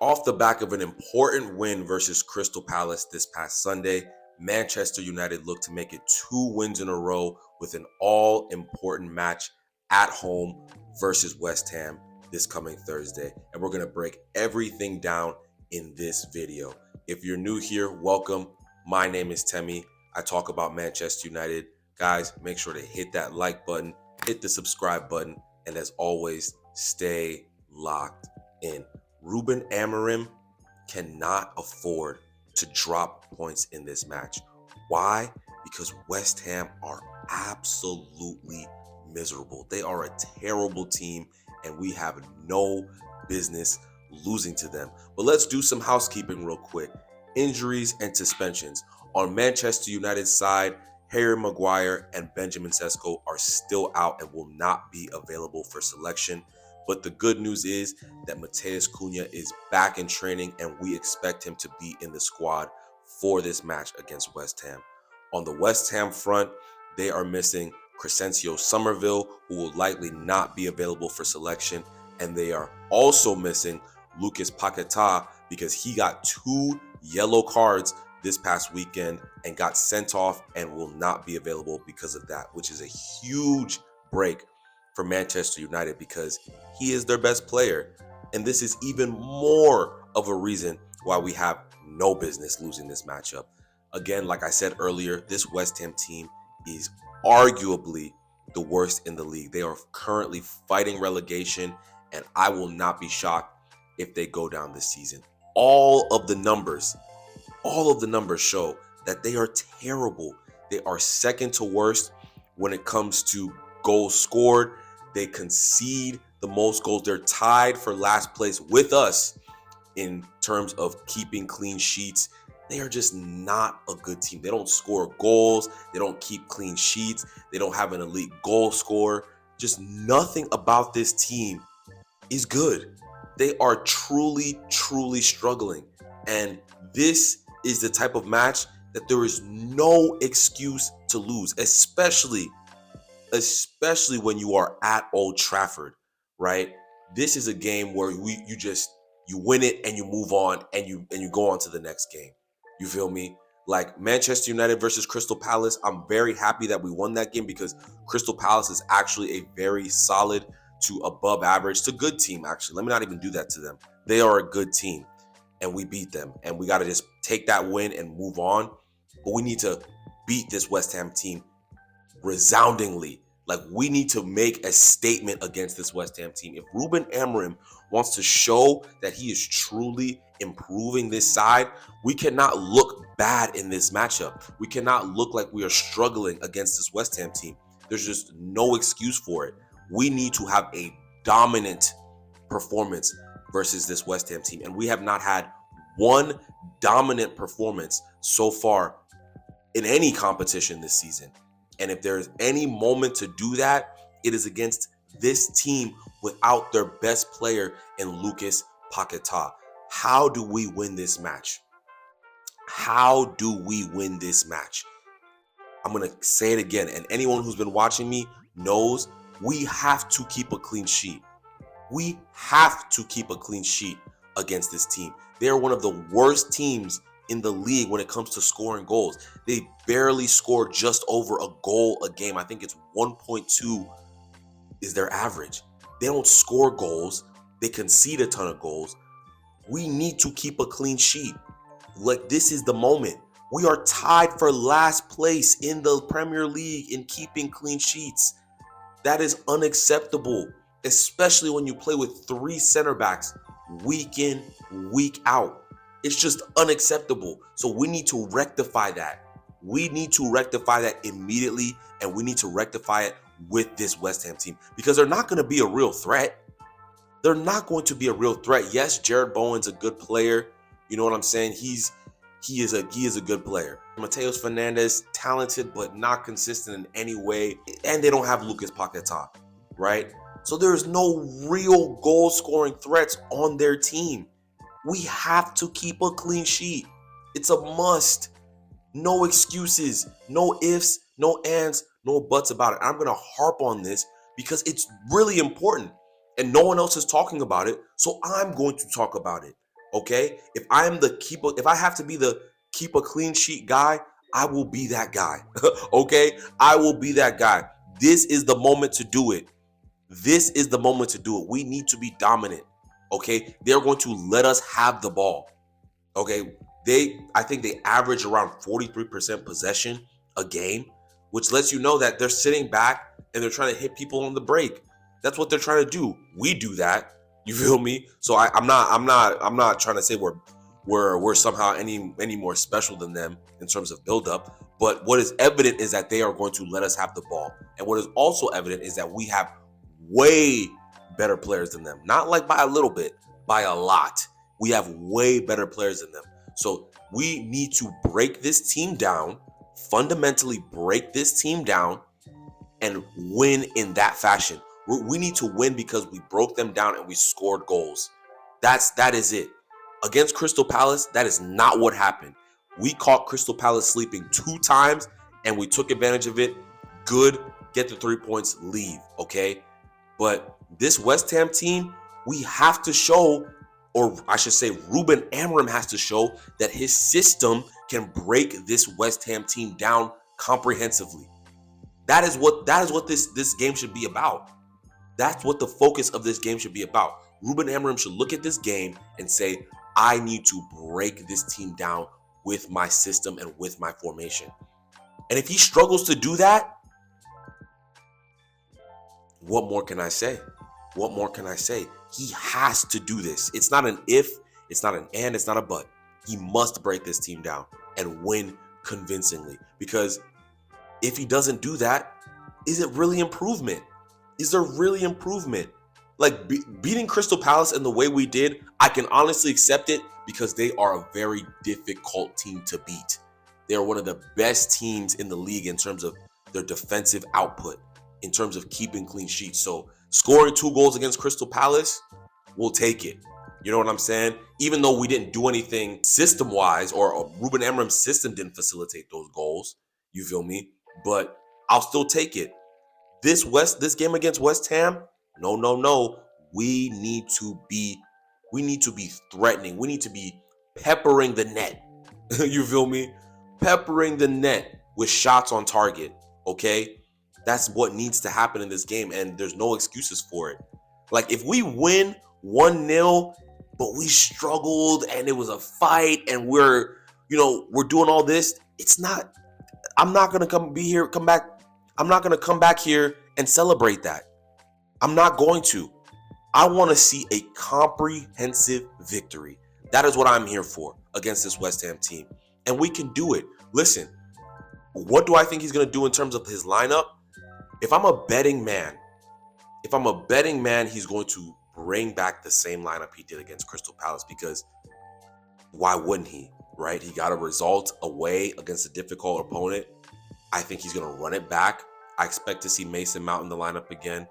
Off the back of an important win versus Crystal Palace this past Sunday, Manchester United looked to make it 2 wins in a row with an all-important match at home versus West Ham this coming Thursday. And we're going to break everything down in this video. If you're new here, welcome. My name is Temi. I talk about Manchester United. Guys, make sure to hit that like button, hit the subscribe button, and as always, stay locked in. Ruben Amorim cannot afford to drop points in this match. Why? Because West Ham are absolutely miserable. They are a terrible team, and we have no business losing to them. But let's do some housekeeping real quick. Injuries and suspensions. On Manchester United's side, Harry Maguire and Benjamin Sesko are still out and will not be available for selection. But the good news is that Matheus Cunha is back in training, and we expect him to be in the squad for this match against West Ham. On the West Ham front, they are missing Crescencio Somerville, who will likely not be available for selection, and they are also missing Lucas Paquetá because he got 2 yellow cards this past weekend and got sent off and will not be available because of that, which is a huge break for Manchester United because he is their best player. And this is even more of a reason why we have no business losing this matchup. Again, like I said earlier, this West Ham team is arguably the worst in the league. They are currently fighting relegation, and I will not be shocked if they go down this season. All of the numbers show that they are terrible. They are second to worst when it comes to goals scored. They concede the most goals. They're tied for last place with us in terms of keeping clean sheets. They are just not a good team. They don't score goals. They don't keep clean sheets. They don't have an elite goal scorer. Just nothing about this team is good. They are truly, truly struggling. And this is the type of match that there is no excuse to lose, especially when you are at Old Trafford, right? This is a game where you win it and you move on and you go on to the next game. You feel me? Like Manchester United versus Crystal Palace, I'm very happy that we won that game because Crystal Palace is actually a very solid to above average to good team, actually. Let me not even do that to them. They are a good team, and we beat them, and we got to just take that win and move on. But we need to beat this West Ham team resoundingly. Like, we need to make a statement against this West Ham team. If Ruben Amorim wants to show that he is truly improving this side, we cannot look bad in this matchup. We cannot look like we are struggling against this West Ham team. There's just no excuse for it. We need to have a dominant performance versus this West Ham team. And we have not had one dominant performance so far in any competition this season. And if there's any moment to do that, it is against this team without their best player in Lucas Paquetá. How do we win this match? How do we win this match? I'm going to say it again. And anyone who's been watching me knows we have to keep a clean sheet. We have to keep a clean sheet against this team. They're one of the worst teams in the league when it comes to scoring goals. They barely score just over a goal a game. I think it's 1.2 is their average. They don't score goals. They concede a ton of goals. We need to keep a clean sheet. Like, this is the moment. We are tied for last place in the Premier League in keeping clean sheets. That is unacceptable, especially when you play with 3 center backs week in, week out. It's just unacceptable. So we need to rectify that. We need to rectify that immediately, and we need to rectify it with this West Ham team because they're not going to be a real threat. They're not going to be a real threat. Yes, Jared Bowen's a good player. You know what I'm saying? He is a good player. Mateus Fernandes, talented but not consistent in any way, and they don't have Lucas Paquetá, right? So there's no real goal-scoring threats on their team. We have to keep a clean sheet. It's a must. No excuses, no ifs, no ands, no buts about it. I'm going to harp on this because it's really important and no one else is talking about it. So I'm going to talk about it. Okay? If I have to be the keep a clean sheet guy, I will be that guy. Okay? I will be that guy. This is the moment to do it. This is the moment to do it. We need to be dominant. Okay? They're going to let us have the ball. Okay, I think they average around 43% possession a game, which lets you know that they're sitting back and they're trying to hit people on the break. That's what they're trying to do. We do that. You feel me? So I'm not trying to say we're somehow any more special than them in terms of buildup. But what is evident is that they are going to let us have the ball. And what is also evident is that we have way better players than them. Not like by a little bit, by a lot. We have way better players than them. So we need to break this team down, fundamentally break this team down, and win in that fashion. We need to win because we broke them down and we scored goals. That is it. Against Crystal Palace, that is not what happened. We caught Crystal Palace sleeping 2 times and we took advantage of it. Good, get the 3 points, leave, okay? But this West Ham team, we have to show, or I should say Ruben Amorim has to show that his system can break this West Ham team down comprehensively. That is what this game should be about. That's what the focus of this game should be about. Ruben Amorim should look at this game and say, I need to break this team down with my system and with my formation. And if he struggles to do that, what more can I say? What more can I say? He has to do this. It's not an if, it's not an and, it's not a but. He must break this team down and win convincingly. Because if he doesn't do that, is it really improvement? Is there really improvement? Like beating Crystal Palace in the way we did, I can honestly accept it because they are a very difficult team to beat. They are one of the best teams in the league in terms of their defensive output, in terms of keeping clean sheets. So scoring 2 goals against Crystal Palace, we'll take it. You know what I'm saying? Even though we didn't do anything system-wise, or Ruben Amorim's system didn't facilitate those goals, you feel me? But I'll still take it. This game against West Ham, no. We need to be threatening. We need to be peppering the net. You feel me? Peppering the net with shots on target. Okay? That's what needs to happen in this game, and there's no excuses for it. Like if we win 1-0, but we struggled and it was a fight and we're doing all this, it's not I'm not gonna come back. I'm not gonna come back here and celebrate that. I'm not going to. I want to see a comprehensive victory. That is what I'm here for against this West Ham team. And we can do it. Listen, what do I think he's gonna do in terms of his lineup? If I'm a betting man, he's going to bring back the same lineup he did against Crystal Palace, because why wouldn't he, right? He got a result away against a difficult opponent. I think he's going to run it back. I expect to see Mason Mount in the lineup again.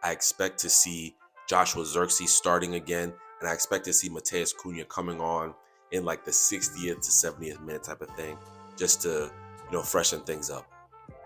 I expect to see Joshua Zirkzee starting again. And I expect to see Mateus Cunha coming on in like the 60th to 70th minute type of thing, just to, freshen things up.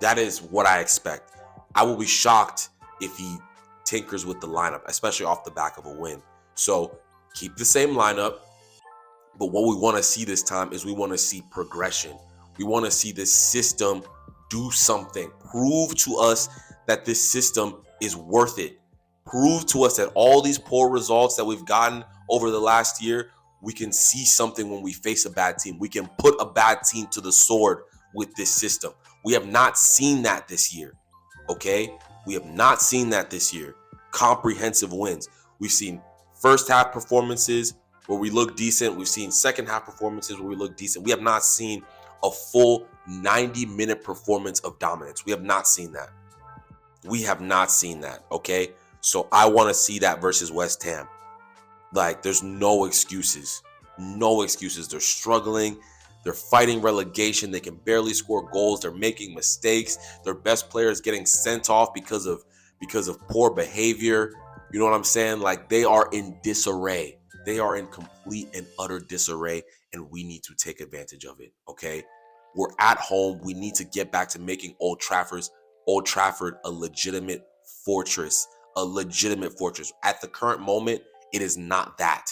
That is what I expect. I will be shocked if he tinkers with the lineup, especially off the back of a win. So keep the same lineup. But what we want to see this time is we want to see progression. We want to see this system do something. Prove to us that this system is worth it. Prove to us that all these poor results that we've gotten over the last year, we can see something when we face a bad team. We can put a bad team to the sword with this system. We have not seen that this year, okay? We have not seen that this year. Comprehensive wins. We've seen first half performances where we look decent. We've seen second half performances where we look decent. We have not seen a full 90-minute performance of dominance. We have not seen that. We have not seen that, okay? So I want to see that versus West Ham. Like, there's no excuses. No excuses. They're struggling. They're fighting relegation. They can barely score goals. They're making mistakes. Their best players getting sent off because of poor behavior. You know what I'm saying? Like, they are in disarray. They are in complete and utter disarray, and we need to take advantage of it, okay? We're at home. We need to get back to making Old Trafford a legitimate fortress. A legitimate fortress. At the current moment, it is not that.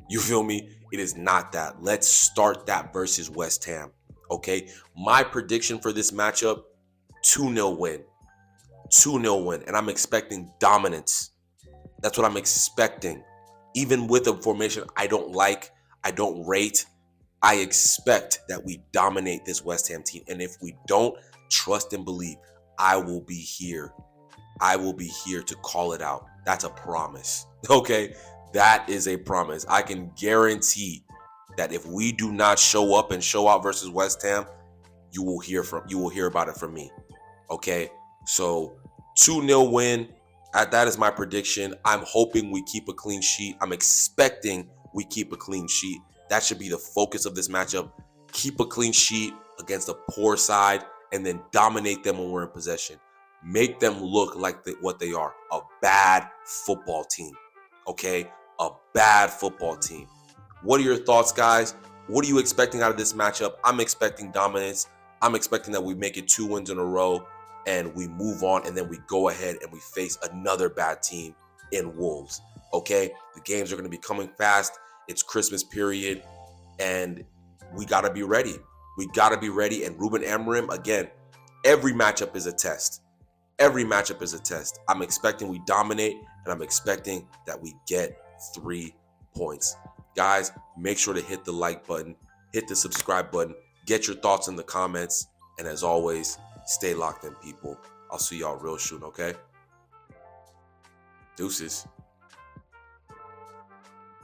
You feel me? It is not that. Let's start that versus West Ham. Okay. My prediction for this matchup, 2-0 win. 2-0 win. And I'm expecting dominance. That's what I'm expecting. Even with a formation I don't like, I don't rate, I expect that we dominate this West Ham team. And if we don't, trust and believe, I will be here. I will be here to call it out. That's a promise. Okay? That is a promise. I can guarantee that if we do not show up and show out versus West Ham, you will hear about it from me. Okay? So 2-0 win. That is my prediction. I'm hoping we keep a clean sheet. I'm expecting we keep a clean sheet. That should be the focus of this matchup. Keep a clean sheet against a poor side and then dominate them when we're in possession. Make them look like what they are, a bad football team. Okay? A bad football team. What are your thoughts, guys? What are you expecting out of this matchup? I'm expecting dominance. I'm expecting that we make it 2 wins in a row and we move on, and then we go ahead and we face another bad team in Wolves. Okay? The games are going to be coming fast. It's Christmas period, and we got to be ready. We got to be ready. And Ruben Amorim, again, every matchup is a test. Every matchup is a test. I'm expecting we dominate, and I'm expecting that we get 3 points. Guys, make sure to hit the like button, hit the subscribe button, get your thoughts in the comments, and as always, stay locked in, people. I'll see y'all real soon, okay? Deuces.